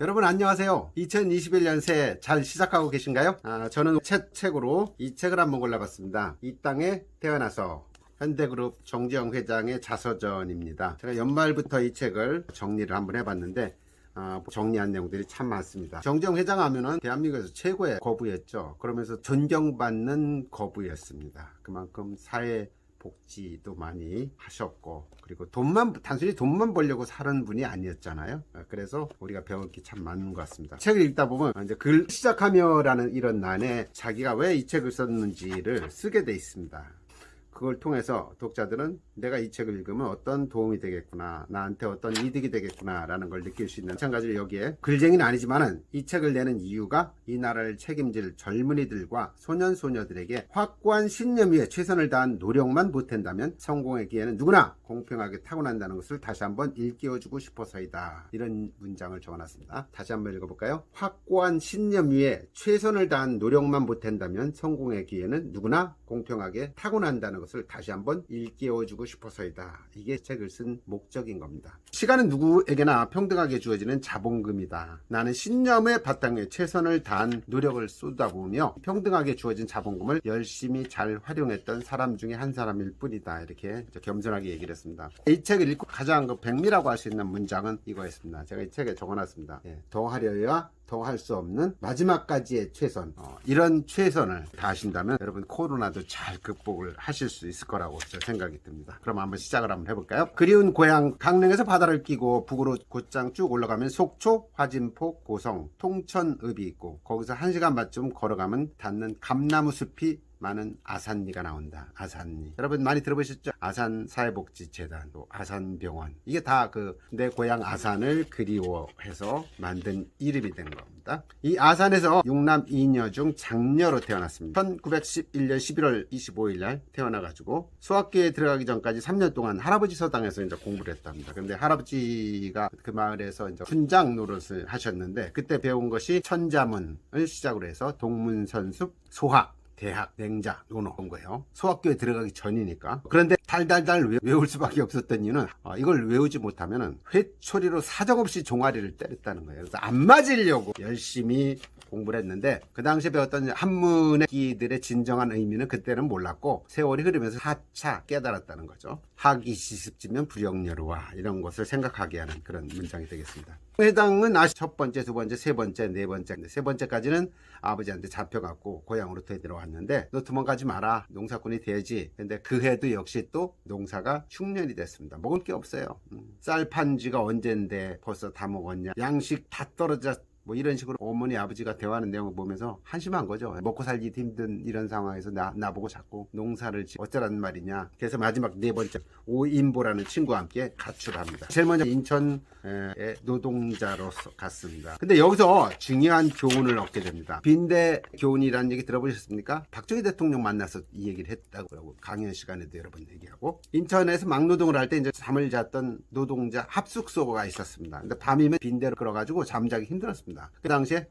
여러분 안녕하세요. 2021년 새해 잘 시작하고 계신가요? 저는 책으로 이 책을 한번 골라봤습니다. 이 땅에 태어나서. 현대그룹 정지영 회장의 자서전입니다. 제가 연말부터 이 책을 정리를 한번 해봤는데 정리한 내용들이 참 많습니다. 정지영 회장 하면은 대한민국에서 최고의 거부였죠. 그러면서 존경받는 거부였습니다. 그만큼 사회 복지도 많이 하셨고, 그리고 단순히 돈만 벌려고 사는 분이 아니었잖아요. 그래서 우리가 배울 게 참 많은 것 같습니다. 책을 읽다 보면 이제 글 시작하며라는 이런 난에 자기가 왜 이 책을 썼는지를 쓰게 돼 있습니다. 그걸 통해서 독자들은 내가 이 책을 읽으면 어떤 도움이 되겠구나, 나한테 어떤 이득이 되겠구나 라는 걸 느낄 수 있는, 마찬가지로 여기에 글쟁이는 아니지만은 이 책을 내는 이유가 이 나라를 책임질 젊은이들과 소년소녀들에게 확고한 신념 위에 최선을 다한 노력만 보탠다면 성공의 기회는 누구나 공평하게 타고난다는 것을 다시 한번 일깨워주고 싶어서이다. 이런 문장을 적어놨습니다. 다시 한번 읽어볼까요? 확고한 신념 위에 최선을 다한 노력만 보탠다면 성공의 기회는 누구나 공평하게 타고난다는 것을 다시 한번 일깨워주고 싶어서이다. 이게 책을 쓴 목적인 겁니다. 시간은 누구에게나 평등하게 주어지는 자본금이다. 나는 신념의 바탕에 최선을 다한 노력을 쏟아부으며 평등하게 주어진 자본금을 열심히 잘 활용했던 사람 중에 한 사람일 뿐이다. 이렇게 겸손하게 얘기를 했습니다. 이 책을 읽고 가장 백미라고 할 수 있는 문장은 이거였습니다. 제가 이 책에 적어놨습니다. 더 하려야 더 할 수 없는 마지막까지의 최선, 이런 최선을 다하신다면 여러분 코로나도 잘 극복을 하실 수 있을 거라고 생각이 듭니다. 그럼 한번 시작을 한번 해볼까요? 그리운 고향 강릉에서 바다를 끼고 북으로 곧장 쭉 올라가면 속초, 화진포, 고성, 통천읍이 있고, 거기서 1시간 반쯤 걸어가면 닿는 감나무 숲이 많은 아산리가 나온다. 아산리. 여러분 많이 들어보셨죠? 아산사회복지재단, 또 아산병원. 이게 다 내 고향 아산을 그리워해서 만든 이름이 된 겁니다. 이 아산에서 6남 2녀 중 장녀로 태어났습니다. 1911년 11월 25일 날 태어나가지고 수학교에 들어가기 전까지 3년 동안 할아버지 서당에서 이제 공부를 했답니다. 근데 할아버지가 그 마을에서 이제 훈장 노릇을 하셨는데, 그때 배운 것이 천자문을 시작으로 해서 동문선습, 소학, 대학, 맹자, 논어 본 거예요. 소학교에 들어가기 전이니까. 그런데 달달달 외울 수밖에 없었던 이유는 이걸 외우지 못하면 회초리로 사정없이 종아리를 때렸다는 거예요. 그래서 안 맞으려고 열심히 공부를 했는데, 그 당시에 배웠던 한문의 기들의 진정한 의미는 그때는 몰랐고 세월이 흐르면서 차차 깨달았다는 거죠. 학이 시습지면 불영여로와, 이런 것을 생각하게 하는 그런 문장이 되겠습니다. 해당은 첫 번째, 두 번째, 세 번째, 네 번째, 세 번째까지는 아버지한테 잡혀갖고 고향으로 되돌아왔는데, 너 도망가지 마라, 농사꾼이 돼야지. 근데 그 해도 역시 또 농사가 흉년이 됐습니다. 먹을 게 없어요. 쌀 판 지가 언젠데 벌써 다 먹었냐, 양식 다 떨어졌, 이런 식으로 어머니 아버지가 대화하는 내용을 보면서 한심한 거죠. 먹고 살기 힘든 이런 상황에서 나보고 자꾸 농사를 어쩌라는 말이냐. 그래서 마지막 네 번째, 오인보라는 친구와 함께 가출합니다. 제일 먼저 인천의 노동자로서 갔습니다. 근데 여기서 중요한 교훈을 얻게 됩니다. 빈대 교훈이라는 얘기 들어보셨습니까? 박정희 대통령 만나서 이 얘기를 했다고 강연 시간에도 여러 번 얘기하고, 인천에서 막노동을 할 때 이제 잠을 잤던 노동자 합숙소가 있었습니다. 근데 밤이면 빈대로 끌어가지고 잠자기 힘들었습니다. 그 당시에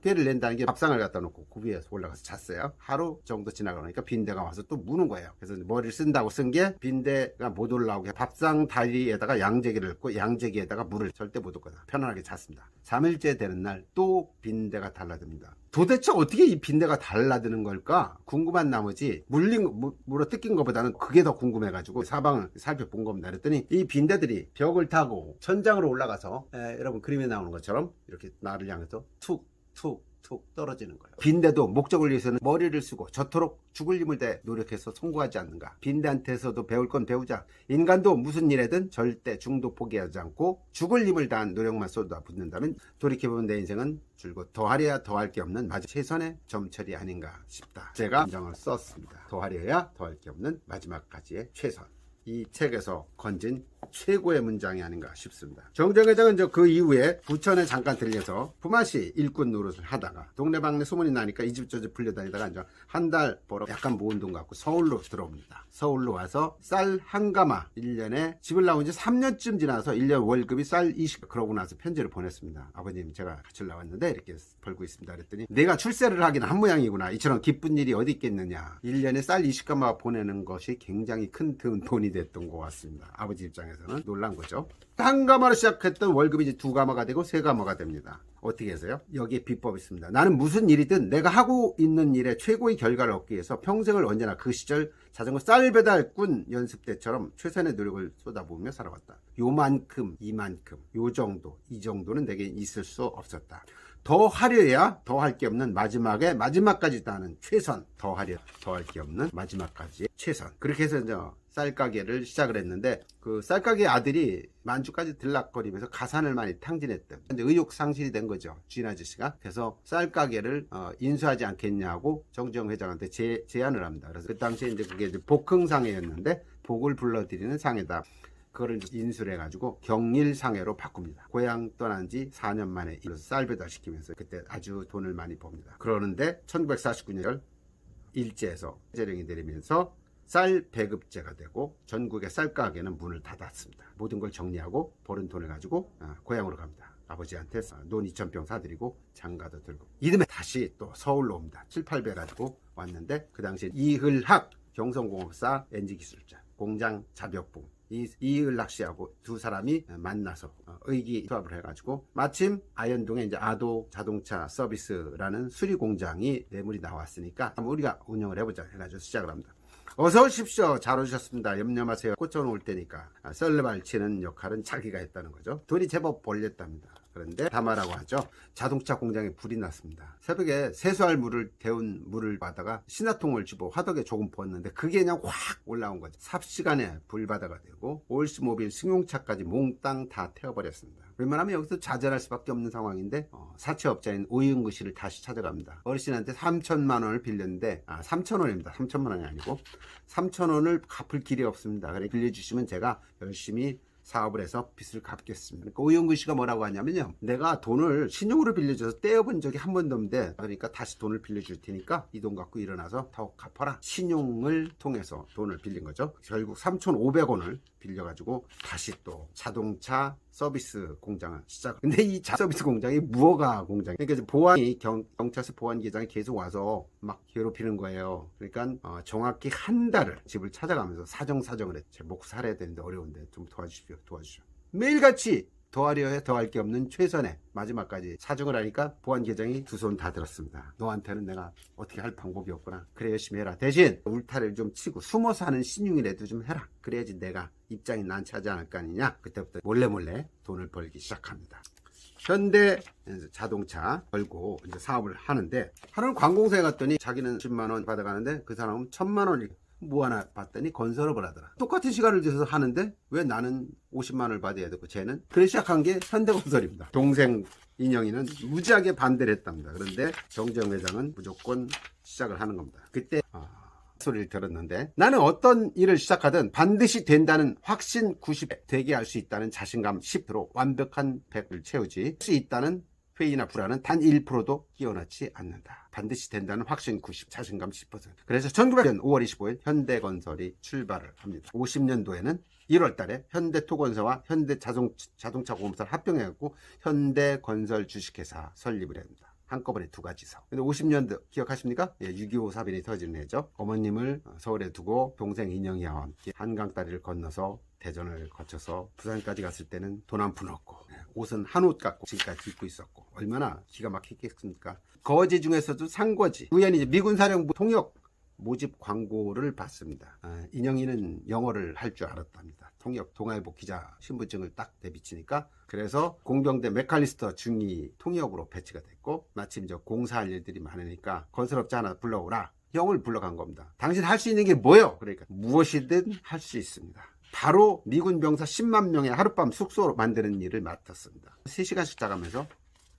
꾀를 낸다는 게 밥상을 갖다 놓고 그 위에서 올라가서 잤어요. 하루 정도 지나가 보니까 빈대가 와서 또 무는 거예요. 그래서 머리를 쓴다고 쓴 게 빈대가 못 올라오게 밥상 다리에다가 양재기를 넣고 양재기에다가 물을 절대 못 얻거나 편안하게 잤습니다. 3일째 되는 날 또 빈대가 달라듭니다. 도대체 어떻게 이 빈대가 달라드는 걸까 궁금한 나머지 물어 뜯긴 것보다는 그게 더 궁금해가지고 사방을 살펴본 겁니다. 그랬더니 이 빈대들이 벽을 타고 천장으로 올라가서 여러분 그림에 나오는 것처럼 이렇게 나를 향해서 툭툭 떨어지는 거예요. 빈대도 목적을 위해서는 머리를 쓰고 저토록 죽을 힘을 대 노력해서 성공하지 않는가. 빈대한테서도 배울 건 배우자. 인간도 무슨 일에든 절대 중도 포기하지 않고 죽을 힘을 다한 노력만 쏟아붓는다면 돌이켜보면 내 인생은 줄곧 더하려야 더할 게 없는 마지막 최선의 점철이 아닌가 싶다. 제가 문장을 썼습니다. 더하려야 더할 게 없는 마지막까지의 최선. 이 책에서 건진 최고의 문장이 아닌가 싶습니다. 정주영 회장은 그 이후에 부천에 잠깐 들려서 품앗이 일꾼 노릇을 하다가 동네방네 소문이 나니까 이 집 저 집 불려다니다가 이제 한 달 벌어 약간 모은 돈 갖고 서울로 들어옵니다. 서울로 와서 쌀 한 가마 1년에 집을 나온 지 3년쯤 지나서 1년 월급이 쌀 20. 그러고 나서 편지를 보냈습니다. 아버님 제가 같이 나왔는데 이렇게 벌고 있습니다. 그랬더니 내가 출세를 하긴 한 모양이구나. 이처럼 기쁜 일이 어디 있겠느냐. 1년에 쌀 20가마 보내는 것이 굉장히 큰 돈이 됐던 것 같습니다. 아버지 입장에서는 놀란 거죠. 한 가마로 시작했던 월급이 이제 2가마가 되고 3가마가 됩니다. 어떻게 해서요? 여기에 비법이 있습니다. 나는 무슨 일이든 내가 하고 있는 일에 최고의 결과를 얻기 위해서 평생을 언제나 그 시절 자전거 쌀 배달꾼 연습 때처럼 최선의 노력을 쏟아부으며 살아왔다. 요만큼, 이만큼, 요 정도, 이 정도는 내게 있을 수 없었다. 더 하려야 더 할 게 없는 마지막까지 따는 최선. 더 하려 더 할 게 없는 마지막까지의 최선. 그렇게 해서 이제 쌀가게를 시작을 했는데 그 쌀가게 아들이 만주까지 들락거리면서 가산을 많이 탕진했던. 근데 의욕상실이 된 거죠. 주인 아저씨가. 그래서 쌀가게를 인수하지 않겠냐고 정주영 회장한테 제안을 합니다. 그래서 그 당시에 이제 그게 이제 복흥상회였는데 복을 불러들이는 상회다. 그거를 인수를 해가지고 경일상회로 바꿉니다. 고향 떠난 지 4년 만에 쌀 배달시키면서 그때 아주 돈을 많이 법니다. 그러는데 1949년 일제에서 제령이 내리면서 쌀 배급제가 되고 전국의 쌀가게는 문을 닫았습니다. 모든 걸 정리하고 벌은 돈을 가지고 고향으로 갑니다. 아버지한테 논 2,000평 사드리고 장가도 들고 이듬해 다시 또 서울로 옵니다. 7, 8배 가지고 왔는데 그 당시에 이을학 경성공업사 엔지기술자 공장 자벽부 이을락 씨하고 두 사람이 만나서 의기투합을 해가지고 마침 아현동에 이제 아도 자동차 서비스라는 수리 공장이 매물이 나왔으니까 한번 우리가 운영을 해보자 해가지고 시작을 합니다. 어서 오십시오. 잘 오셨습니다. 염려 마세요. 꽂혀놓을 테니까. 썰레발 치는 역할은 자기가 했다는 거죠. 돈이 제법 벌렸답니다. 그런데 다마라고 하죠. 자동차 공장에 불이 났습니다. 새벽에 세수할 물을 데운 물을 받다가 신화통을 집어 화덕에 조금 부었는데 그게 그냥 확 올라온 거죠. 삽시간에 불바다가 되고 올스모빌 승용차까지 몽땅 다 태워버렸습니다. 웬만하면 여기서 좌절할 수밖에 없는 상황인데 사채업자인 오윤구 씨를 다시 찾아갑니다. 어르신한테 3천만 원을 빌렸는데 3천 원입니다. 3천만 원이 아니고 3천 원을 갚을 길이 없습니다. 그래 빌려주시면 제가 열심히 사업을 해서 빚을 갚겠습니다. 그러니까 오윤구 씨가 뭐라고 하냐면요. 내가 돈을 신용으로 빌려줘서 떼어본 적이 한 번도 없는데 그러니까 다시 돈을 빌려줄 테니까 이 돈 갖고 일어나서 더 갚아라. 신용을 통해서 돈을 빌린 거죠. 결국 3,500원을 빌려가지고 다시 또 자동차 서비스 공장을 시작. 근데 이 서비스 공장이 무허가 공장. 그러니까 보안이 경찰서 보안계장이 계속 와서 막 괴롭히는 거예요. 그러니까 정확히 한 달을 집을 찾아가면서 사정을 했죠. 제 목 살아야 되는데 어려운데 좀 도와주십시오. 매일같이 더하려 해 더할 게 없는 최선의 마지막까지 사정을 하니까 보안계장이 두 손 다 들었습니다. 너한테는 내가 어떻게 할 방법이 없구나. 그래 열심히 해라. 대신 울타리를 좀 치고 숨어서 하는 신용이라도 좀 해라. 그래야지 내가 입장이 난처하지 않을 거 아니냐. 그때부터 몰래 돈을 벌기 시작합니다. 현대 자동차 걸고 이제 사업을 하는데 하루는 관공서에 갔더니 자기는 10만 원 받아가는데 그 사람은 1,000만 원을 뭐 하나 봤더니 건설업을 하더라. 똑같은 시간을 들여서 하는데 왜 나는 50만 원을 받아야 되고 쟤는? 그래 시작한 게 현대건설입니다. 동생 인영이는 무지하게 반대를 했답니다. 그런데 정주영 회장은 무조건 시작을 하는 겁니다. 그때 소리를 들었는데 나는 어떤 일을 시작하든 반드시 된다는 확신 90 되게 할 수 있다는 자신감 10% 완벽한 100을 채우지 할 수 있다는 회의나 불안은 단 1%도 끼어넣지 않는다. 반드시 된다는 확신 90, 자신감 10%. 그래서 1900년 5월 25일 현대건설이 출발을 합니다. 50년도에는 1월 달에 현대토건설과 현대자동차공업사를 합병해갖고 현대건설 주식회사 설립을 합니다. 한꺼번에 두 가지 사업. 근데 50년도 기억하십니까? 6.25 사변이 터지는 해죠. 어머님을 서울에 두고 동생 인영이와 함께 한강 다리를 건너서 대전을 거쳐서 부산까지 갔을 때는 돈 한 푼 없고 옷은 한 옷 갖고 지금까지 입고 있었고 얼마나 기가 막히겠습니까? 거지 중에서도 상거지. 우연히 미군 사령부 통역 모집 광고를 봤습니다. 인영이는 영어를 할 줄 알았답니다. 통역 동아일보 기자 신분증을 딱 내비치니까 그래서 공병대 메칼리스터 중위 통역으로 배치가 됐고 마침 공사할 일들이 많으니까 건설업자 하나 불러오라. 형을 불러간 겁니다. 당신 할 수 있는 게 뭐예요? 그러니까 무엇이든 할 수 있습니다. 바로 미군 병사 10만 명의 하룻밤 숙소로 만드는 일을 맡았습니다. 3시간씩 자가면서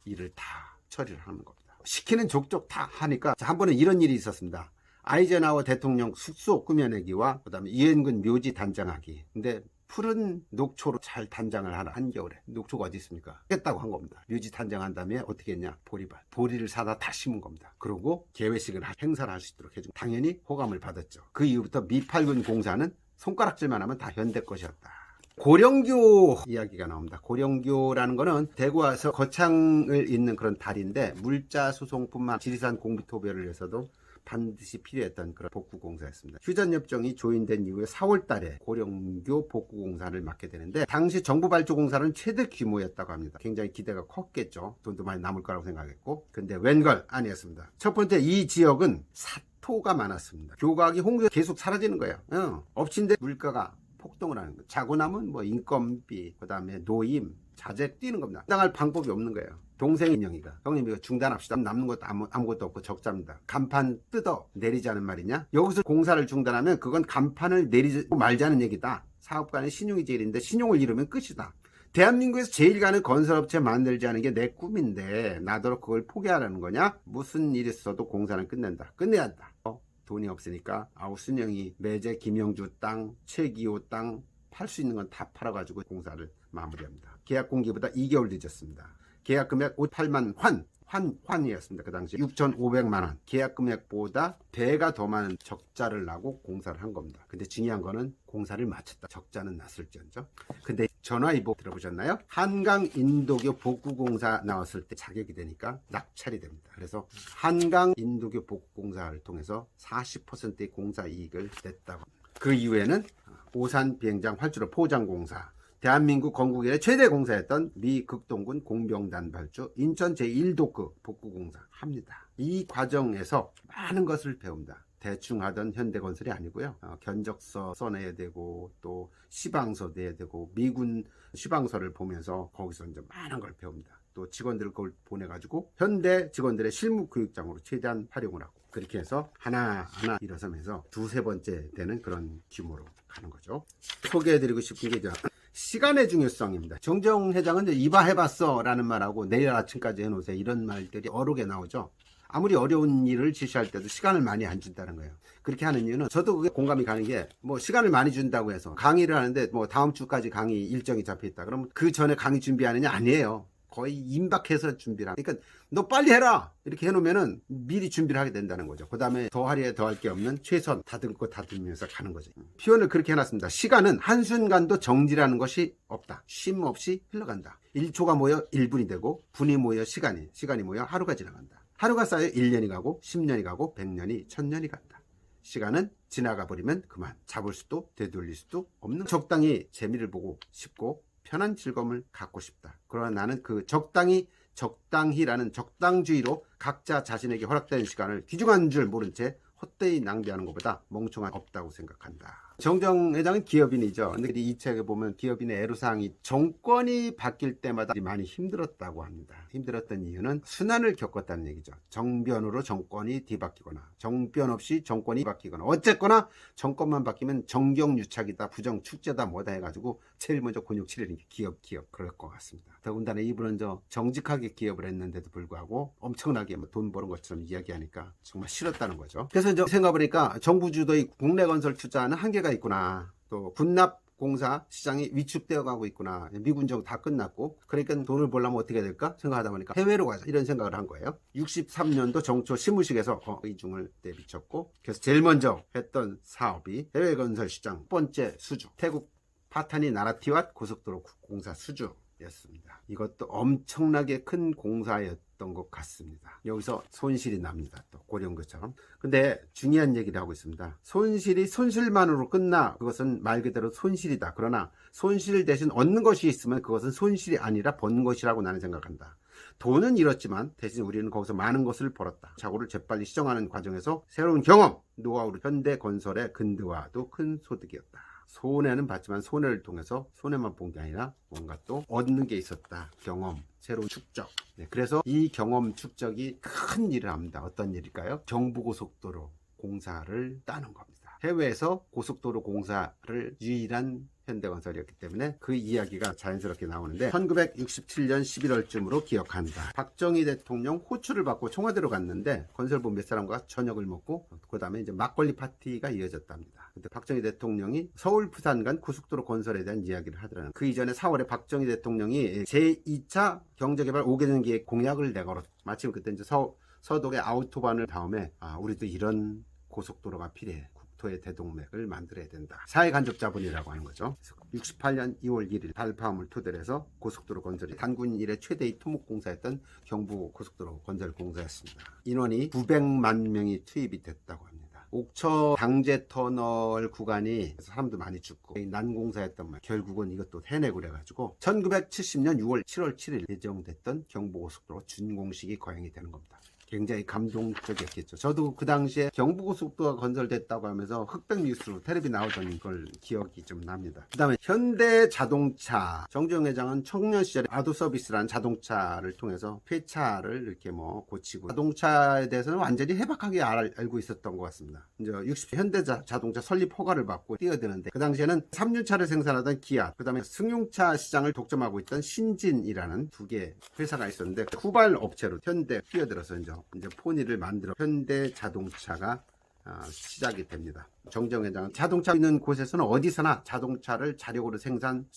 일을 다 처리를 하는 겁니다. 시키는 족족 다 하니까 한 번은 이런 일이 있었습니다. 아이젠하워 대통령 숙소 꾸며내기와 그 다음에 이엔군 묘지 단장하기. 근데 푸른 녹초로 잘 단장을 하라. 한겨울에 녹초가 어디 있습니까? 했다고 한 겁니다. 묘지 단장한 다음에 어떻게 했냐? 보리밭. 보리를 사다 다 심은 겁니다. 그리고 개회식을 행사를 할 수 있도록 해준. 당연히 호감을 받았죠. 그 이후부터 미팔군 공사는 손가락질만 하면 다 현대 것이었다. 고령교 이야기가 나옵니다. 고령교라는 거는 대구 와서 거창을 잇는 그런 달인데, 물자 수송뿐만 지리산 공비토별을 위해서도 반드시 필요했던 그런 복구공사였습니다. 휴전협정이 조인된 이후에 4월 달에 고령교 복구공사를 맡게 되는데, 당시 정부발주공사는 최대 규모였다고 합니다. 굉장히 기대가 컸겠죠. 돈도 많이 남을 거라고 생각했고, 근데 웬걸 아니었습니다. 첫 번째, 이 지역은 사토가 많았습니다. 교각이 홍수에 계속 사라지는 거예요. 엎친 데 물가가 폭등을 하는 거예요. 자고 나면 뭐 인건비, 그 다음에 노임, 자재 뛰는 겁니다. 당할 방법이 없는 거예요. 동생 인영이가, 형님 이거 중단합시다. 남는 것도 아무것도 없고 적자입니다. 간판 뜯어 내리자는 말이냐? 여기서 공사를 중단하면 그건 간판을 내리지 말자는 얘기다. 사업가는 신용이 제일인데 신용을 잃으면 끝이다. 대한민국에서 제일 가는 건설업체 만들지 않은 게 내 꿈인데 나더러 그걸 포기하라는 거냐? 무슨 일 있어도 공사는 끝낸다. 끝내야 한다. 돈이 없으니까 아우순영이 매제 김영주 땅, 최기호 땅 팔 수 있는 건 다 팔아가지고 공사를 마무리합니다. 계약 공기보다 2개월 늦었습니다. 계약 금액 58만 환이었습니다. 그 당시 6,500만 원. 계약 금액보다 배가 더 많은 적자를 나고 공사를 한 겁니다. 근데 중요한 거는 공사를 마쳤다. 적자는 났을지언정. 근데 전화위복 들어보셨나요? 한강 인도교 복구공사 나왔을 때 자격이 되니까 낙찰이 됩니다. 그래서 한강 인도교 복구공사를 통해서 40%의 공사 이익을 냈다고. 그 이후에는 오산 비행장 활주로 포장공사, 대한민국 건국 이래 최대 공사였던 미 극동군 공병단 발주 인천 제1도급 복구공사 합니다. 이 과정에서 많은 것을 배웁니다. 대충 하던 현대건설이 아니고요. 견적서 써내야 되고 또 시방서 내야 되고 미군 시방서를 보면서 거기서 이제 많은 걸 배웁니다. 또 직원들을 그걸 보내가지고 현대 직원들의 실무 교육장으로 최대한 활용을 하고, 그렇게 해서 하나하나 일어서면서 두세 번째 되는 그런 규모로 가는 거죠. 소개해드리고 싶은 게 시간의 중요성입니다. 정재홍 회장은 이봐 해봤어 라는 말하고 내일 아침까지 해놓으세요 이런 말들이 여러 개 나오죠. 아무리 어려운 일을 지시할 때도 시간을 많이 안 준다는 거예요. 그렇게 하는 이유는 저도 그게 공감이 가는 게, 뭐 시간을 많이 준다고 해서 강의를 하는데 뭐 다음 주까지 강의 일정이 잡혀있다 그러면 그 전에 강의 준비하느냐? 아니에요. 거의 임박해서 준비를 하니까 너 빨리 해라 이렇게 해놓으면은 미리 준비를 하게 된다는 거죠. 그 다음에 더하리에 더할 게 없는 최선 다듬고 다듬으면서 가는 거죠. 표현을 그렇게 해놨습니다. 시간은 한순간도 정지라는 것이 없다. 쉼 없이 흘러간다. 1초가 모여 1분이 되고 분이 모여 시간이 모여 하루가 지나간다. 하루가 쌓여 1년이 가고 10년이 가고 100년이 1000년이 간다. 시간은 지나가 버리면 그만. 잡을 수도 되돌릴 수도 없는. 적당히 재미를 보고 싶고 편한 즐거움을 갖고 싶다. 그러나 나는 그 적당히라는 적당주의로 각자 자신에게 허락된 시간을 귀중한 줄 모른 채 헛되이 낭비하는 것보다 멍청한 없다고 생각한다. 정정 회장은 기업인이죠. 근데 이 책에 보면 기업인의 애로사항이 정권이 바뀔 때마다 많이 힘들었다고 합니다. 힘들었던 이유는 순환을 겪었다는 얘기죠. 정변으로 정권이 뒤바뀌거나 정변 없이 정권이 바뀌거나 어쨌거나 정권만 바뀌면 정경유착이다, 부정축제다 뭐다 해가지고 제일 먼저 곤욕 치르는 게 기업 그럴 것 같습니다. 더군다나 이분은 정직하게 기업을 했는데도 불구하고 엄청나게 돈 버는 것처럼 이야기하니까 정말 싫었다는 거죠. 그래서 이제 생각해보니까 정부 주도의 국내 건설 투자는 한계가 있구나. 또 군납 공사 시장이 위축되어 가고 있구나. 미군정 다 끝났고 그러니까 돈을 벌려면 어떻게 해야 될까 생각하다 보니까 해외로 가자 이런 생각을 한 거예요. 63년도 정초 시무식에서 의중을 내비쳤고, 그래서 제일 먼저 했던 사업이 해외 건설 시장 첫 번째 수주, 태국 파타니 나라티왓 고속도로 공사 수주였습니다. 이것도 엄청나게 큰 공사였던 것 같습니다. 여기서 손실이 납니다. 또 고령교처럼. 근데 중요한 얘기를 하고 있습니다. 손실이 손실만으로 끝나. 그것은 말 그대로 손실이다. 그러나 손실 대신 얻는 것이 있으면 그것은 손실이 아니라 번 것이라고 나는 생각한다. 돈은 잃었지만 대신 우리는 거기서 많은 것을 벌었다. 자고를 재빨리 시정하는 과정에서 새로운 경험, 노하우로 현대 건설의 근대화도 큰 소득이었다. 손해는 봤지만 손해를 통해서 손해만 본 게 아니라 뭔가 또 얻는 게 있었다. 경험, 새로운 축적. 그래서 이 경험 축적이 큰 일을 합니다. 어떤 일일까요? 경부고속도로 공사를 따는 겁니다. 해외에서 고속도로 공사를 유일한 현대건설이었기 때문에 그 이야기가 자연스럽게 나오는데 1967년 11월쯤으로 기억한다. 박정희 대통령 호출을 받고 청와대로 갔는데 건설부 몇 사람과 저녁을 먹고 그 다음에 이제 막걸리 파티가 이어졌답니다. 근데 박정희 대통령이 서울 부산 간 고속도로 건설에 대한 이야기를 하더라는. 그 이전에 4월에 박정희 대통령이 제2차 경제개발 5개년 계획 공약을 내걸었. 마침 그때 이제 서독의 아우토반을 다음에 우리도 이런 고속도로가 필요해. 국토의 대동맥을 만들어야 된다. 사회간접자본이라고 하는 거죠. 68년 2월 1일 달파움을 토대로 해서 고속도로 건설이 단군 이래 최대의 토목공사였던 경부 고속도로 건설 공사였습니다. 인원이 900만 명이 투입이 됐다고 합니다. 옥천 당제 터널 구간이 사람도 많이 죽고 난공사였단 말. 결국은 이것도 해내고 그래가지고 1970년 6월 7월 7일 예정됐던 경부고속도로 준공식이 거행이 되는 겁니다. 굉장히 감동적이었겠죠. 저도 그 당시에 경부고속도로가 건설됐다고 하면서 흑백 뉴스로 텔레비 나오던 걸 기억이 좀 납니다. 그 다음에 현대자동차. 정주영 회장은 청년 시절에 아도서비스라는 자동차를 통해서 폐차를 이렇게 고치고 자동차에 대해서는 완전히 해박하게 알고 있었던 것 같습니다. 이제 60 현대자동차 설립 허가를 받고 뛰어드는데 그 당시에는 3륜차를 생산하던 기아, 그 다음에 승용차 시장을 독점하고 있던 신진이라는 두 개 회사가 있었는데 후발 업체로 현대 뛰어들어서 이제 포니를 만들어 현대자동차가 시작이 됩니다. 정정 회장은 자동차 있는 곳에서는 어디서나 자동차를 자력으로 생산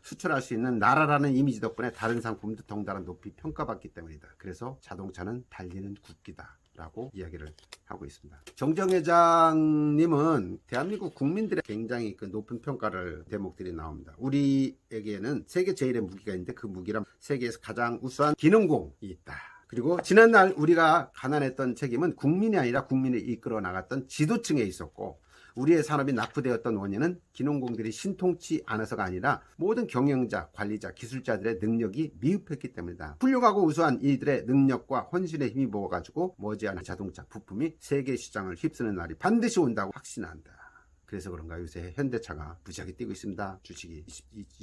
수출할 수 있는 나라라는 이미지 덕분에 다른 상품도 덩달아 높이 평가받기 때문이다. 그래서 자동차는 달리는 국기다 라고 이야기를 하고 있습니다. 정정 회장님은 대한민국 국민들의 굉장히 높은 평가를 대목들이 나옵니다. 우리에게는 세계 제일의 무기가 있는데 그 무기란 세계에서 가장 우수한 기능공이 있다. 그리고 지난날 우리가 가난했던 책임은 국민이 아니라 국민을 이끌어 나갔던 지도층에 있었고 우리의 산업이 낙후되었던 원인은 기농공들이 신통치 않아서가 아니라 모든 경영자, 관리자, 기술자들의 능력이 미흡했기 때문이다. 훌륭하고 우수한 이들의 능력과 헌신에 힘입어가지고 머지않은 자동차 부품이 세계 시장을 휩쓰는 날이 반드시 온다고 확신한다. 그래서 그런가 요새 현대차가 무지하게 뛰고 있습니다. 주식이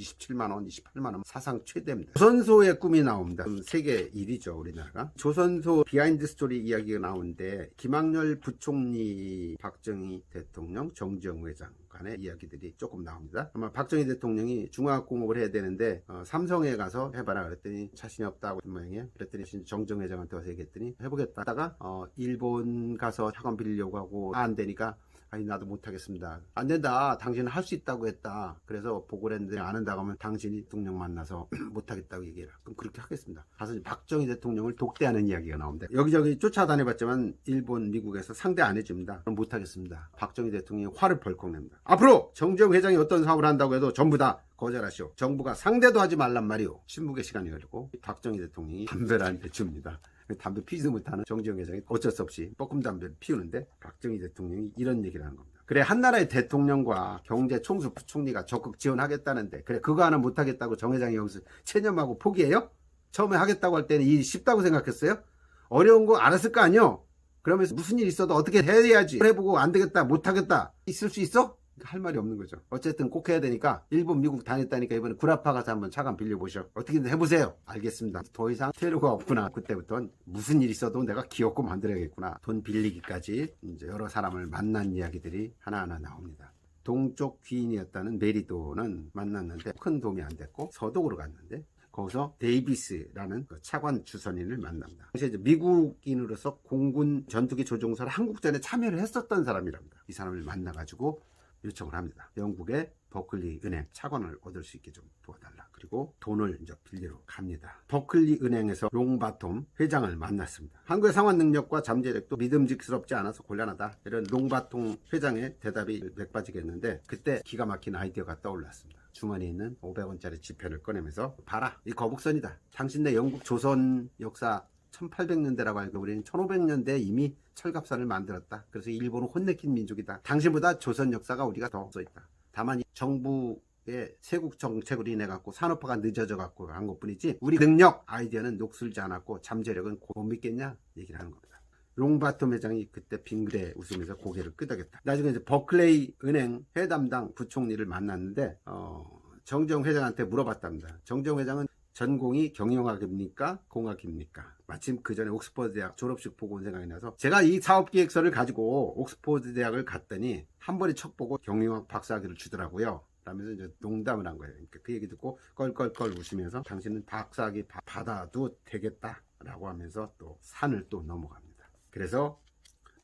27만원, 28만원 사상 최대입니다. 조선소의 꿈이 나옵니다. 세계 1위죠 우리나라가. 조선소 비하인드 스토리 이야기가 나오는데 김학렬 부총리, 박정희 대통령, 정주영 회장 간의 이야기들이 조금 나옵니다. 아마 박정희 대통령이 중화학공업을 해야 되는데 삼성에 가서 해봐라 그랬더니 자신이 없다고 한 모양이에요. 그랬더니 정주영 회장한테 와서 얘기했더니 해보겠다 하다가 일본 가서 학원 빌리려고 하고 안 되니까 아니 나도 못하겠습니다. 안 된다. 당신은 할 수 있다고 했다. 그래서 보고를 했는데 안 한다고 하면 당신이 대통령 만나서 못하겠다고 얘기해라. 그럼 그렇게 하겠습니다. 가서 박정희 대통령을 독대하는 이야기가 나옵니다. 여기저기 쫓아다녀봤지만 일본, 미국에서 상대 안 해줍니다. 그럼 못하겠습니다. 박정희 대통령이 화를 벌컥 냅니다. 앞으로 정주영 회장이 어떤 사업을 한다고 해도 전부 다 거절하시오. 정부가 상대도 하지 말란 말이오. 침묵의 시간이 흐르고 박정희 대통령이 담배를 한 대 줍니다. 담배 피지도 못하는 정주영 회장이 어쩔 수 없이 뻐끔 담배를 피우는데 박정희 대통령이 이런 얘기를 하는 겁니다. 그래 한나라의 대통령과 경제 총수 부총리가 적극 지원하겠다는데 그래 그거 하나 못하겠다고 정 회장이 여기서 체념하고 포기해요? 처음에 하겠다고 할 때는 이 쉽다고 생각했어요? 어려운 거 알았을 거 아니요? 그러면서 무슨 일 있어도 어떻게 해야지 해보고 안 되겠다 못하겠다 있을 수 있어? 할 말이 없는 거죠. 어쨌든 꼭 해야 되니까 일본 미국 다녔다니까 이번에 구라파 가서 한번 차관 빌려보셔. 어떻게든 해보세요. 알겠습니다. 더 이상 퇴로가 없구나. 그때부터는 무슨 일 있어도 내가 귀엽고 만들어야겠구나. 돈 빌리기까지 이제 여러 사람을 만난 이야기들이 하나하나 나옵니다. 동쪽 귀인이었다는 메리도는 만났는데 큰 도움이 안 됐고 서독으로 갔는데 거기서 데이비스라는 차관 주선인을 만납니다. 이제 미국인으로서 공군 전투기 조종사를 한국전에 참여를 했었던 사람이랍니다. 이 사람을 만나가지고 요청을 합니다. 영국의 버클리 은행 차관을 얻을 수 있게 좀 도와달라. 그리고 돈을 이제 빌리러 갑니다. 버클리 은행에서 롱바톰 회장을 만났습니다. 한국의 상환 능력과 잠재력도 믿음직스럽지 않아서 곤란하다. 이런 롱바톰 회장의 대답이 맥빠지겠는데 그때 기가 막힌 아이디어가 떠올랐습니다. 주머니에 있는 500원짜리 지폐를 꺼내면서 봐라 이 거북선이다. 당신네 영국 조선 역사 1800년대라고 하니까 우리는 1500년대에 이미 철갑선을 만들었다. 그래서 일본은 혼내킨 민족이다. 당신보다 조선 역사가 우리가 더 써있다. 다만 이 정부의 세국 정책으로 인해 갖고 산업화가 늦어져 갖고 한 것뿐이지 우리 능력, 아이디어는 녹슬지 않았고 잠재력은 못 믿겠냐 얘기를 하는 겁니다. 롱바톰 회장이 그때 빙그레 웃으면서 고개를 끄덕였다. 나중에 이제 버클레이 은행 회담당 부총리를 만났는데 정정 회장한테 물어봤답니다. 정정 회장은 전공이 경영학입니까? 공학입니까? 마침 그 전에 옥스퍼드 대학 졸업식 보고 온 생각이 나서 제가 이 사업기획서를 가지고 옥스퍼드 대학을 갔더니 한 번에 척 보고 경영학 박사학위를 주더라고요. 라면서 이제 농담을 한 거예요. 그러니까 그 얘기 듣고 껄껄껄 웃으면서 당신은 박사학위 받아도 되겠다라고 하면서 또 산을 또 넘어갑니다. 그래서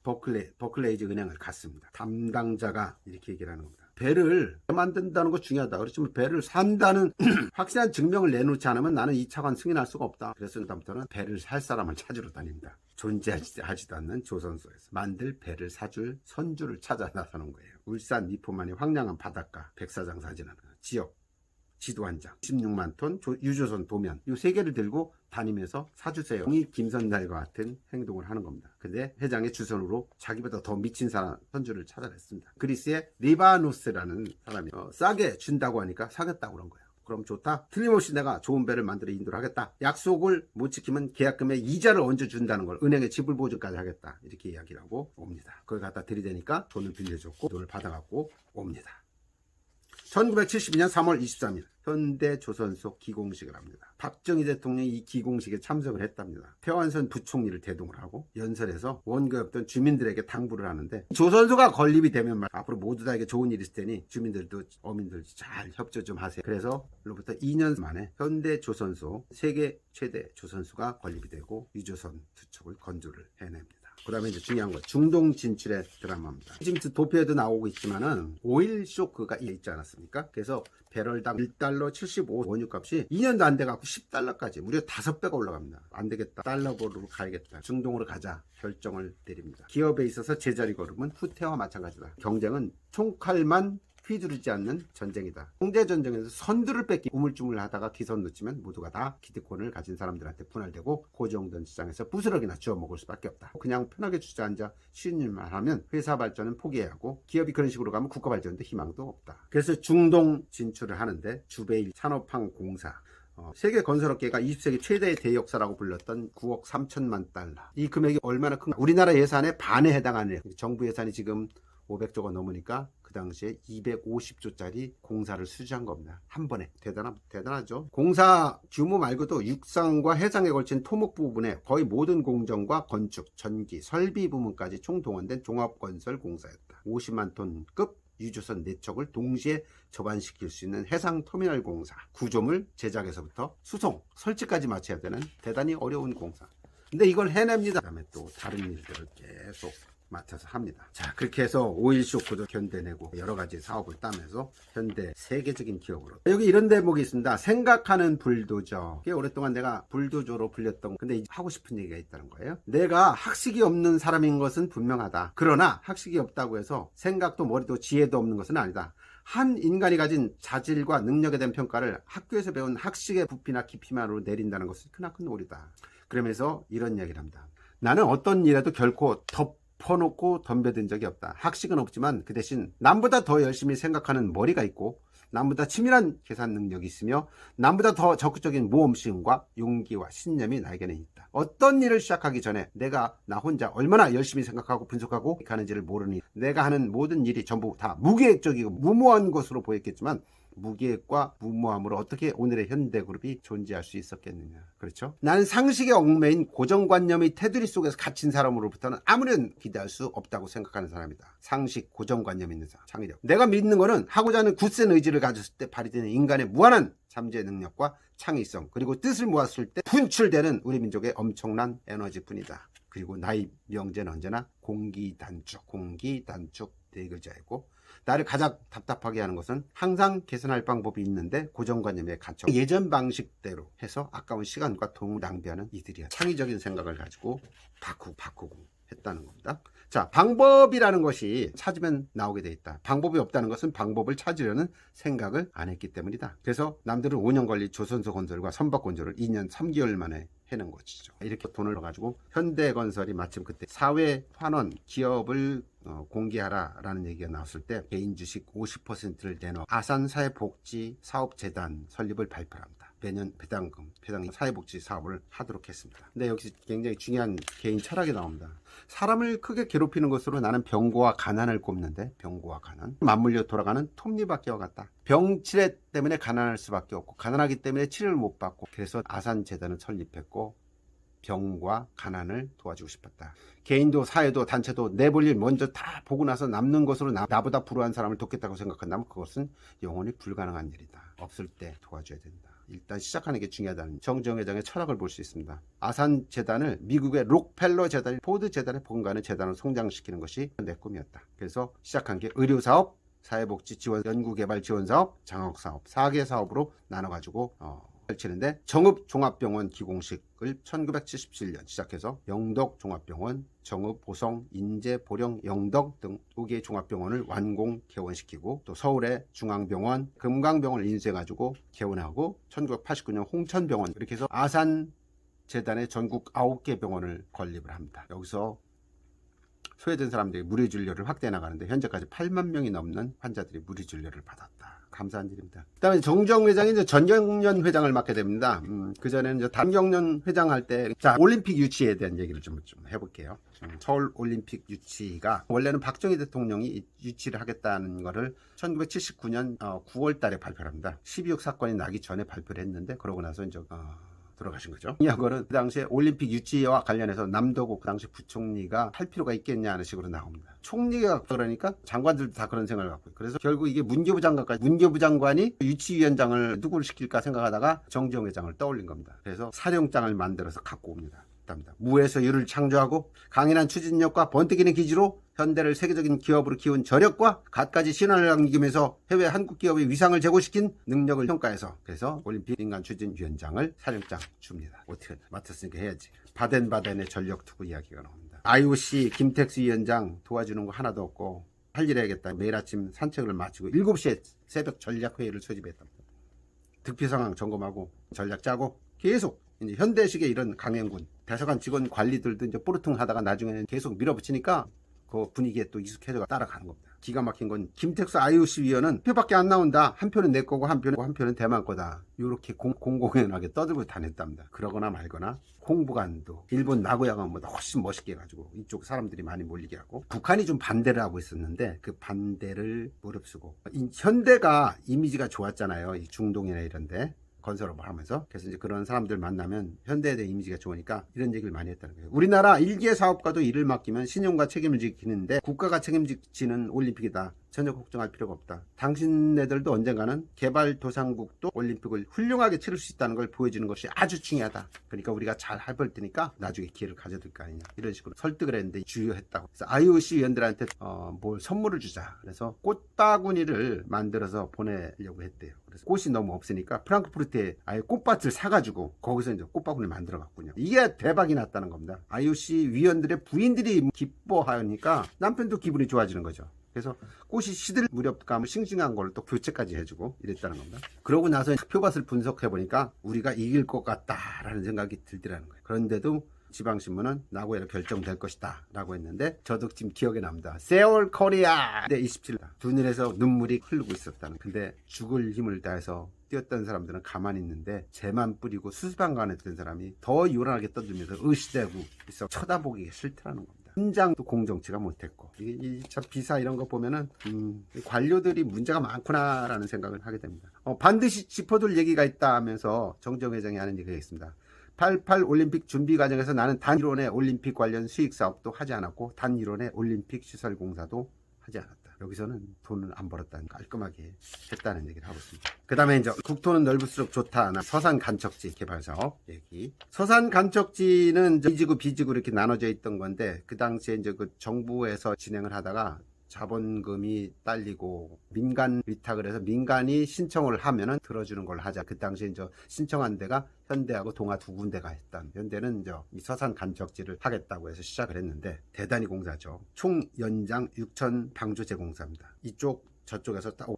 버클레이즈 은행을 갔습니다. 담당자가 이렇게 얘기를 하는 겁니다. 배를 만든다는 거 중요하다. 그렇지만 배를 산다는 확실한 증명을 내놓지 않으면 나는 이 차관 승인할 수가 없다. 그래서 그다음부터는 배를 살 사람을 찾으러 다닙니다. 존재하지도 않는 조선소에서 만들 배를 사줄 선주를 찾아 나서는 거예요. 울산 미포만의 황량한 바닷가, 백사장 사진하는 지역 지도 한 장, 16만 톤 유조선 도면 이 세 개를 들고 다니면서 사주세요. 이 김선달과 같은 행동을 하는 겁니다. 근데 회장의 주선으로 자기보다 더 미친 사람 선주를 찾아냈습니다. 그리스의 리바노스라는 사람이 싸게 준다고 하니까 사겠다고 그런 거예요. 그럼 좋다. 틀림없이 내가 좋은 배를 만들어 인도를 하겠다. 약속을 못 지키면 계약금에 이자를 얹어준다는 걸 은행에 지불 보증까지 하겠다. 이렇게 이야기를 하고 옵니다. 그걸 갖다 들이대니까 돈을 빌려줬고 돈을 받아갖고 옵니다. 1972년 3월 23일 현대조선소 기공식을 합니다. 박정희 대통령이 이 기공식에 참석을 했답니다. 태완선 부총리를 대동을 하고 연설에서 원고에 없던 주민들에게 당부를 하는데 조선소가 건립이 되면 앞으로 모두 다에게 좋은 일이 있을 테니 주민들도 어민들도 잘 협조 좀 하세요. 그래서 로부터 2년 만에 현대조선소 세계 최대 조선소가 건립이 되고 유조선 두 척을 건조를 해냅니다. 그 다음에 이제 중요한 거 중동 진출의 드라마입니다. 지금 도표에도 나오고 있지만은 오일 쇼크가 있지 않았습니까? 그래서 배럴당 1달러 75 원유 값이 2년도 안 돼갖고 10달러까지 무려 5배가 올라갑니다. 안 되겠다. 달러보로 가야겠다. 중동으로 가자. 결정을 내립니다. 기업에 있어서 제자리 걸음은 후퇴와 마찬가지다. 경쟁은 총칼만 휘두르지 않는 전쟁이다. 홍제전쟁에서 선두를 뺏기 우물쭈물 하다가 기선 놓치면 모두가 다 기득권을 가진 사람들한테 분할되고 고정된 시장에서 부스러기나 주워 먹을 수밖에 없다. 그냥 편하게 주저앉아 쉬운 일만 하면 회사 발전은 포기해야 하고 기업이 그런 식으로 가면 국가 발전도 희망도 없다. 그래서 중동 진출을 하는데 주베일 산업항공사 세계 건설업계가 20세기 최대의 대역사라고 불렸던 9억 3천만 달러. 이 금액이 얼마나 큰가? 우리나라 예산의 반에 해당하는 정부 예산이 지금 500조가 넘으니까 그 당시에 250조짜리 공사를 수주한 겁니다. 한 번에. 대단하죠. 공사 규모 말고도 육상과 해상에 걸친 토목 부분에 거의 모든 공정과 건축, 전기, 설비 부문까지 총동원된 종합건설 공사였다. 50만 톤급 유조선 4척을 동시에 접안시킬 수 있는 해상터미널 공사. 구조물 제작에서부터 수송, 설치까지 마쳐야 되는 대단히 어려운 공사. 근데 이걸 해냅니다. 그다음에 또 다른 일들을 계속 맡아서 합니다. 자, 그렇게 해서 오일 쇼크도 견뎌내고 여러 가지 사업을 따면서 현대 세계적인 기업으로. 여기 이런 대목이 있습니다. 생각하는 불도저. 꽤 오랫동안 내가 불도저로 불렸던 근데 하고 싶은 얘기가 있다는 거예요. 내가 학식이 없는 사람인 것은 분명하다. 그러나 학식이 없다고 해서 생각도 머리도 지혜도 없는 것은 아니다. 한 인간이 가진 자질과 능력에 대한 평가를 학교에서 배운 학식의 부피나 깊이만으로 내린다는 것은 크나큰 오류다. 그러면서 이런 이야기를 합니다. 나는 어떤 일에도 결코 덮어놓고 덤벼든 적이 없다. 학식은 없지만 그 대신 남보다 더 열심히 생각하는 머리가 있고 남보다 치밀한 계산 능력이 있으며 남보다 더 적극적인 모험심과 용기와 신념이 나에게는 있다. 어떤 일을 시작하기 전에 내가 나 혼자 얼마나 열심히 생각하고 분석하고 가는지를 모르니 내가 하는 모든 일이 전부 다 무계획적이고 무모한 것으로 보였겠지만 무계획과 무모함으로 어떻게 오늘의 현대그룹이 존재할 수 있었겠느냐. 그렇죠? 나는 상식에 얽매인 고정관념의 테두리 속에서 갇힌 사람으로부터는 아무런 기대할 수 없다고 생각하는 사람이다. 상식, 고정관념 있는 사람, 창의력. 내가 믿는 거는 하고자 하는 굳센 의지를 가졌을 때 발휘되는 인간의 무한한 잠재 능력과 창의성, 그리고 뜻을 모았을 때 분출되는 우리 민족의 엄청난 에너지뿐이다. 그리고 나의 명제는 언제나 공기단축 네 글자이고, 나를 가장 답답하게 하는 것은 항상 개선할 방법이 있는데 고정관념에 갇혀 예전 방식대로 해서 아까운 시간과 돈을 낭비하는 이들이야. 창의적인 생각을 가지고 바꾸고 했다는 겁니다. 자, 방법이라는 것이 찾으면 나오게 돼 있다. 방법이 없다는 것은 방법을 찾으려는 생각을 안 했기 때문이다. 그래서 남들은 5년 걸린 조선소 건설과 선박 건조를 2년 3개월 만에 해낸 것이죠. 이렇게 돈을 넣어가지고 현대건설이 마침 그때 사회 환원 기업을 공개하라 라는 얘기가 나왔을 때 개인 주식 50%를 내놓아 아산사회복지사업재단 설립을 발표합니다. 매년 배당 사회복지 사업을 하도록 했습니다. 근데 여기서 굉장히 중요한 개인 철학이 나옵니다. 사람을 크게 괴롭히는 것으로 나는 병고와 가난을 꼽는데, 병고와 가난, 맞물려 돌아가는 톱니바퀴와 같다. 병치레 때문에 가난할 수밖에 없고, 가난하기 때문에 치료를 못 받고, 그래서 아산재단을 설립했고 병과 가난을 도와주고 싶었다. 개인도 사회도 단체도 내볼 일 먼저 다 보고 나서 남는 것으로 나보다 불우한 사람을 돕겠다고 생각한다면 그것은 영원히 불가능한 일이다. 없을 때 도와줘야 된다. 일단 시작하는 게 중요하다는 정지영 회장의 철학을 볼 수 있습니다. 아산 재단을 미국의 록펠러 재단, 포드 재단에 본가는 재단을 성장시키는 것이 내 꿈이었다. 그래서 시작한 게 의료사업, 사회복지 지원, 연구개발 지원사업, 장학사업 4개 사업으로 나눠가지고 펼치는데, 정읍종합병원 기공식을 1977년 시작해서 영덕 종합병원, 정읍, 보성, 인제, 보령, 영덕 등 2개의 종합병원을 완공 개원시키고, 또 서울의 중앙병원, 금강병원을 인수해가지고 개원하고 1989년 홍천병원, 이렇게 해서 아산 재단의 전국 9개 병원을 건립을 합니다. 여기서 소외된 사람들이 무료진료를 확대해 나가는데 현재까지 8만 명이 넘는 환자들이 무료진료를 받았다. 감사한 일입니다. 그다음에 정정 회장이 이제 전경련 회장을 맡게 됩니다. 그 전에는 이제 단경련 회장 할 때, 자, 올림픽 유치에 대한 얘기를 좀 해볼게요. 서울 올림픽 유치가 원래는 박정희 대통령이 유치를 하겠다는 거를 1979년 9월 달에 발표를 합니다. 12.6 사건이 나기 전에 발표를 했는데, 그러고 나서 이제 돌아가신 거죠. 이거는 그 당시에 올림픽 유치와 관련해서 남도국 그 당시 부총리가 할 필요가 있겠냐 하는 식으로 나옵니다. 총리가 그러니까 장관들도 다 그런 생각을 갖고, 그래서 결국 이게 문교부 장관이 유치위원장을 누구를 시킬까 생각하다가 정지영 회장을 떠올린 겁니다. 그래서 사령장을 만들어서 갖고 옵니다. 무에서 유를 창조하고 강인한 추진력과 번뜩이는 기지로 현대를 세계적인 기업으로 키운 저력과 갖가지 신화를 남기면서 해외 한국 기업의 위상을 제고시킨 능력을 평가해서, 그래서 올림픽 민간 추진위원장을 사령장 줍니다. 어떻게 맡았으니까 해야지. 바덴바덴의 전력 투구 이야기가 나옵니다. IOC 김택수 위원장 도와주는 거 하나도 없고 할 일 해야겠다. 매일 아침 산책을 마치고 7시에 새벽 전략회의를 소집했답니다. 득표 상황 점검하고 전략 짜고 계속 이제 현대식의 이런 강행군, 대사관 직원 관리들도 이제 뽀르퉁 하다가 나중에는 계속 밀어붙이니까 그 분위기에 또 익숙해져 따라가는 겁니다. 기가 막힌 건 김택수 IOC 위원은 표밖에 안 나온다. 한 표는 내 거고 한 표는 대만 거다. 이렇게 공공연하게 떠들고 다녔답니다. 그러거나 말거나 홍보관도 일본 나고야 가면보다 훨씬 멋있게 해가지고 이쪽 사람들이 많이 몰리게 하고, 북한이 좀 반대를 하고 있었는데 그 반대를 무릅쓰고, 현대가 이미지가 좋았잖아요. 이 중동이나 이런데 건설업을 하면서. 그래서 이제 그런 사람들 만나면 현대에 대한 이미지가 좋으니까 이런 얘기를 많이 했다는 거예요. 우리나라 일개 사업가도 일을 맡기면 신용과 책임을 지키는데 국가가 책임지는 올림픽이다. 전혀 걱정할 필요가 없다. 당신네들도 언젠가는 개발도상국도 올림픽을 훌륭하게 치를 수 있다는 걸 보여주는 것이 아주 중요하다. 그러니까 우리가 잘 해볼 테니까 나중에 기회를 가져둘 거 아니냐. 이런 식으로 설득을 했는데 주요했다고. 그래서 IOC 위원들한테 뭘 선물을 주자. 그래서 꽃바구니를 만들어서 보내려고 했대요. 그래서 꽃이 너무 없으니까 프랑크푸르트에 아예 꽃밭을 사가지고 거기서 이제 꽃바구니를 만들어 갔군요. 이게 대박이 났다는 겁니다. IOC 위원들의 부인들이 기뻐하니까 남편도 기분이 좋아지는 거죠. 그래서 꽃이 시들 무렵감을 싱싱한 걸로 또 교체까지 해주고 이랬다는 겁니다. 그러고 나서 표밭을 분석해보니까 우리가 이길 것 같다라는 생각이 들더라는 거예요. 그런데도 지방신문은 나고야로 결정될 것이다 라고 했는데, 저도 지금 기억에 납니다. 세월 코리아 네, 27일 두 눈에서 눈물이 흐르고 있었다는. 근데 죽을 힘을 다해서 뛰었던 사람들은 가만히 있는데 재만 뿌리고 수수방관 했던 사람이 더 요란하게 떠들면서 의시되고 있어 쳐다보기 싫다는 겁니다. 현장도 공정치가 못했고, 저 비사 이런 거 보면은 관료들이 문제가 많구나라는 생각을 하게 됩니다. 반드시 짚어둘 얘기가 있다 하면서 정정 회장이 하는 얘기가 있습니다. 88 올림픽 준비 과정에서 나는 단 1원의 올림픽 관련 수익 사업도 하지 않았고 단 1원의 올림픽 시설 공사도 하지 않았다. 여기서는 돈을 안 벌었다는, 깔끔하게 했다는 얘기를 하고 있습니다. 그 다음에 이제 국토는 넓을수록 좋다. 서산 간척지 개발 사업 얘기. 서산 간척지는 A지구, B지구 이렇게 나눠져 있던 건데, 그 당시에 이제 그 정부에서 진행을 하다가 자본금이 딸리고 민간 위탁을 해서 민간이 신청을 하면은 들어주는 걸 하자. 그 당시에 이제 신청한 데가 현대하고 동아 두 군데가 했던, 현대는 이제 이 서산 간척지를 하겠다고 해서 시작을 했는데 대단히 공사죠. 총 연장 6천 방조제 공사입니다. 이쪽 저쪽에서 딱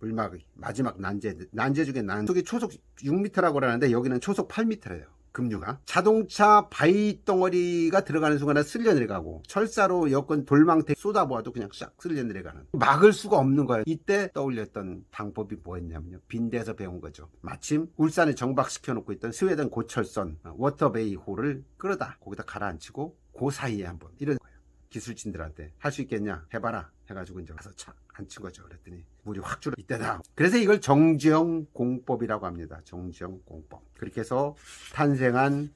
마지막 난제 중에 난속이 초속 6m라고 그러는데 여기는 초속 8m래요. 급류가 자동차 바위 덩어리가 들어가는 순간에 쓸려 내려가고 철사로 여건 돌망태 쏟아보아도 그냥 싹 쓸려 내려가는 막을 수가 없는 거예요. 이때 떠올렸던 방법이 뭐였냐면요. 빈대에서 배운 거죠. 마침 울산에 정박시켜 놓고 있던 스웨덴 고철선 워터베이 호를 끌어다 거기다 가라앉히고 그 사이에 한번 이런 거예요. 기술진들한테 할 수 있겠냐 해봐라 해가지고 이제 가서 착 앉힌 거죠. 그랬더니 물이 확 줄어 이때다. 그래서 이걸 정지형 공법이라고 합니다. 정지형 공법. 그렇게 해서 탄생한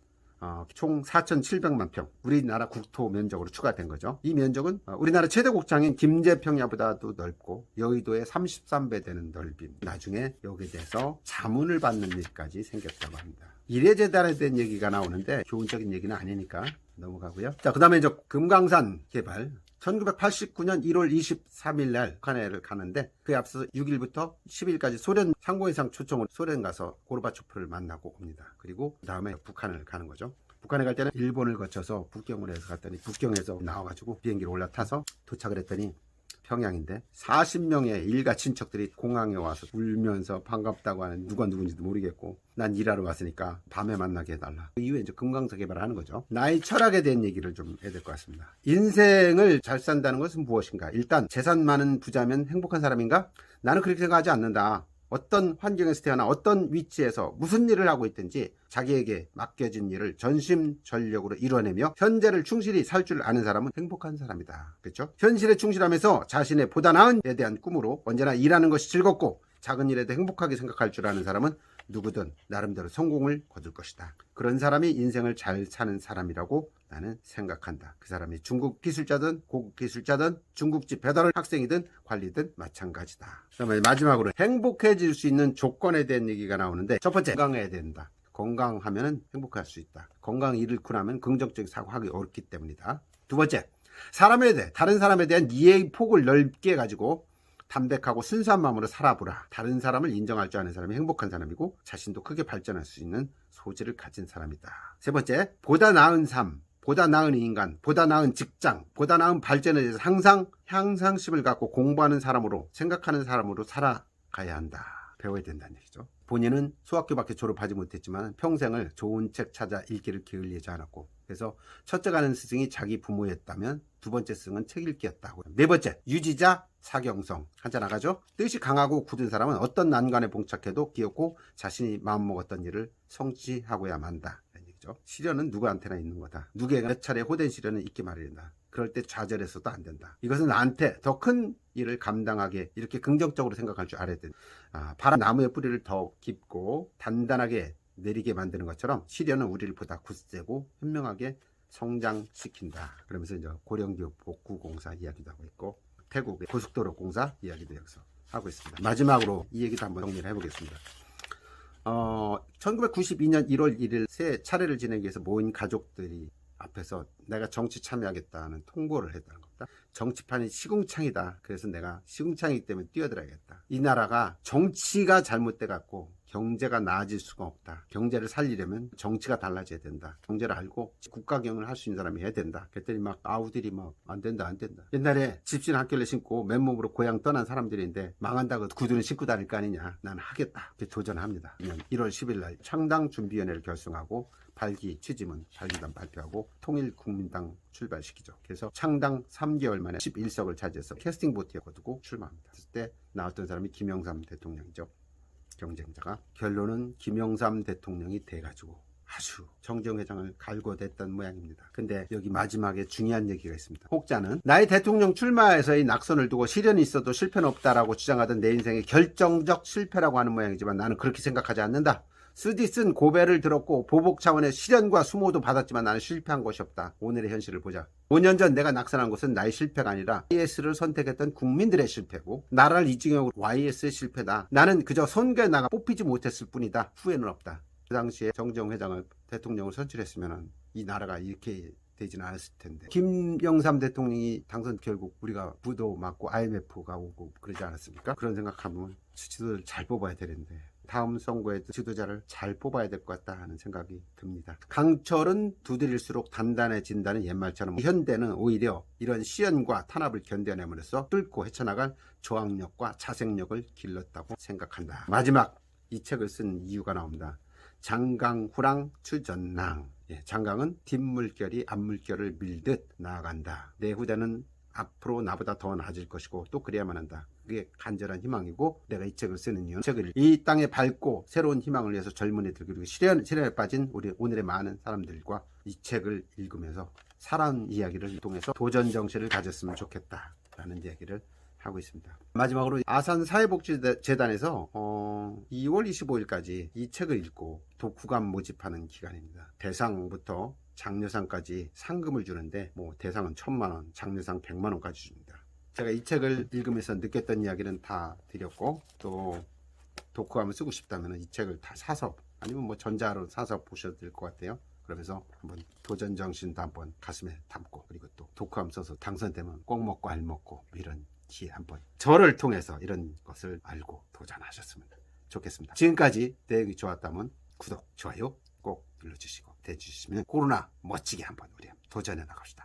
총 4,700만 평 우리나라 국토 면적으로 추가된 거죠. 이 면적은 우리나라 최대 곡장인 김제평야보다도 넓고 여의도의 33배 되는 넓임. 나중에 여기에 대해서 자문을 받는 일까지 생겼다고 합니다. 이래재단에 대한 얘기가 나오는데 교훈적인 얘기는 아니니까 넘어가고요. 자, 그 다음에 이제 금강산 개발 1989년 1월 23일 날 북한을 가는데 그에 앞서서 6일부터 10일까지 소련 상공회상 초청으로 소련 가서 고르바초프를 만나고 옵니다. 그리고 그 다음에 북한을 가는 거죠. 북한에 갈 때는 일본을 거쳐서 북경으로 해서 갔더니 북경에서 나와가지고 비행기로 올라타서 도착을 했더니 평양인데 40명의 일가 친척들이 공항에 와서 울면서 반갑다고 하는 누가 누군지도 모르겠고 난 일하러 왔으니까 밤에 만나게 해달라. 그 이후에 이제 금강석 개발을 하는 거죠. 나의 철학에 대한 얘기를 좀 해야 될 것 같습니다. 인생을 잘 산다는 것은 무엇인가? 일단 재산 많은 부자면 행복한 사람인가? 나는 그렇게 생각하지 않는다. 어떤 환경에서 태어나 어떤 위치에서 무슨 일을 하고 있든지 자기에게 맡겨진 일을 전심전력으로 이뤄내며 현재를 충실히 살 줄 아는 사람은 행복한 사람이다. 그렇죠? 현실에 충실하면서 자신의 보다 나은 에 대한 꿈으로 언제나 일하는 것이 즐겁고 작은 일에도 행복하게 생각할 줄 아는 사람은 누구든 나름대로 성공을 거둘 것이다. 그런 사람이 인생을 잘 사는 사람이라고 나는 생각한다. 그 사람이 중국 기술자든 고급 기술자든 중국집 배달 학생이든 관리든 마찬가지다. 그다음에 마지막으로 행복해질 수 있는 조건에 대한 얘기가 나오는데 첫 번째, 건강해야 된다. 건강하면 행복할 수 있다. 건강 잃고 나면 긍정적인 사고하기 어렵기 때문이다. 두 번째, 사람에 대해 다른 사람에 대한 이해의 폭을 넓게 가지고 담백하고 순수한 마음으로 살아보라. 다른 사람을 인정할 줄 아는 사람이 행복한 사람이고 자신도 크게 발전할 수 있는 소질을 가진 사람이다. 세 번째, 보다 나은 삶, 보다 나은 인간, 보다 나은 직장, 보다 나은 발전에 대해서 항상 향상심을 갖고 공부하는 사람으로 생각하는 사람으로 살아가야 한다. 배워야 된다는 얘기죠. 본인은 소학교밖에 졸업하지 못했지만 평생을 좋은 책 찾아 읽기를 게을리하지 않았고 그래서 첫째 가는 스승이 자기 부모였다면 두 번째 스승은 책 읽기였다고. 네 번째, 유지자 사경성. 한자 나가죠? 뜻이 강하고 굳은 사람은 어떤 난관에 봉착해도 기었고 자신이 마음먹었던 일을 성취하고야 만다. 이런 얘기죠. 시련은 누구한테나 있는 거다. 누구에게 몇 차례 호된 시련은 있기 마련이다. 그럴 때 좌절해서도 안 된다. 이것은 나한테 더 큰 일을 감당하게 이렇게 긍정적으로 생각할 줄 알아야 된다. 바람 나무의 뿌리를 더 깊고 단단하게 내리게 만드는 것처럼 시련은 우리를 보다 굳세고 현명하게 성장시킨다. 그러면서 이제 고령기업 복구공사 이야기도 하고 있고 태국의 고속도로 공사 이야기도 여기서 하고 있습니다. 마지막으로 이 얘기도 한번 정리를 해보겠습니다. 1992년 1월 1일 새 차례를 지내기 위해서 모인 가족들이 앞에서 내가 정치 참여하겠다는 통보를 했다는 겁니다. 정치판이 시궁창이다. 그래서 내가 시궁창이기 때문에 뛰어들어야겠다. 이 나라가 정치가 잘못돼 갖고 경제가 나아질 수가 없다. 경제를 살리려면 정치가 달라져야 된다. 경제를 알고 국가경영을 할 수 있는 사람이 해야 된다. 그랬더니 막 아우들이 막 안 된다 안 된다. 옛날에 집신 학교를 신고 맨몸으로 고향 떠난 사람들인데 망한다고 구두는 신고 다닐 거 아니냐. 난 하겠다. 이렇게 도전합니다. 1월 10일 날 창당준비위원회를 결성하고 발기 취지문 발기단 발표하고 통일국민당 출발시키죠. 그래서 창당 3개월 만에 11석을 차지해서 캐스팅 보트에 거두고 출마합니다. 그때 나왔던 사람이 김영삼 대통령이죠. 경쟁자가. 결론은 김영삼 대통령이 돼가지고 아주 정재영 회장을 갈고댔던 모양입니다. 근데 여기 마지막에 중요한 얘기가 있습니다. 혹자는 나의 대통령 출마에서의 낙선을 두고 시련이 있어도 실패는 없다라고 주장하던 내 인생의 결정적 실패라고 하는 모양이지만 나는 그렇게 생각하지 않는다. 쓰디쓴 고배를 들었고 보복 차원의 시련과 수모도 받았지만 나는 실패한 것이 없다. 오늘의 현실을 보자. 5년 전 내가 낙선한 것은 나의 실패가 아니라 YS를 선택했던 국민들의 실패고 나라를 이중형으로 YS의 실패다. 나는 그저 선거에 나가 뽑히지 못했을 뿐이다. 후회는 없다. 그 당시에 정재영 회장을 대통령을 선출했으면 이 나라가 이렇게 되지는 않았을 텐데 김영삼 대통령이 당선 결국 우리가 부도 맞고 IMF가 오고 그러지 않았습니까? 그런 생각하면 지도자를 잘 뽑아야 되는데 다음 선거에 지도자를 잘 뽑아야 될 것 같다 하는 생각이 듭니다. 강철은 두드릴수록 단단해진다는 옛말처럼 현대는 오히려 이런 시련과 탄압을 견뎌내면서 뚫고 헤쳐나갈 저항력과 자생력을 길렀다고 생각한다. 마지막 이 책을 쓴 이유가 나옵니다. 장강후랑 추전랑. 장강은 뒷물결이 앞물결을 밀듯 나아간다. 내 후대는 앞으로 나보다 더 나아질 것이고 또 그래야만 한다. 그게 간절한 희망이고, 내가 이 책을 쓰는 이유는 책을 이 땅에 밝고 새로운 희망을 위해서 젊은이들, 그리고 시련에 빠진 우리 오늘의 많은 사람들과 이 책을 읽으면서 살아온 이야기를 통해서 도전 정신을 가졌으면 좋겠다 라는 이야기를 하고 있습니다. 마지막으로 아산 사회복지재단에서 2월 25일까지 이 책을 읽고 독후감 모집하는 기간입니다. 대상부터 장려상까지 상금을 주는데, 대상은 1,000만원, 장려상 100만원까지 줍니다. 제가 이 책을 읽으면서 느꼈던 이야기는 다 드렸고, 또 독후감을 쓰고 싶다면 이 책을 다 사서, 아니면 전자로 사서 보셔도 될 것 같아요. 그러면서 한번 도전 정신도 한번 가슴에 담고, 그리고 또 독후감 써서 당선되면 꼭 먹고 알 먹고, 이런 기회 한번 저를 통해서 이런 것을 알고 도전하셨으면 좋겠습니다. 지금까지 내용이 좋았다면 구독, 좋아요 꼭 눌러주시고 대주시면 코로나 멋지게 한번 우리 도전해 나갑시다.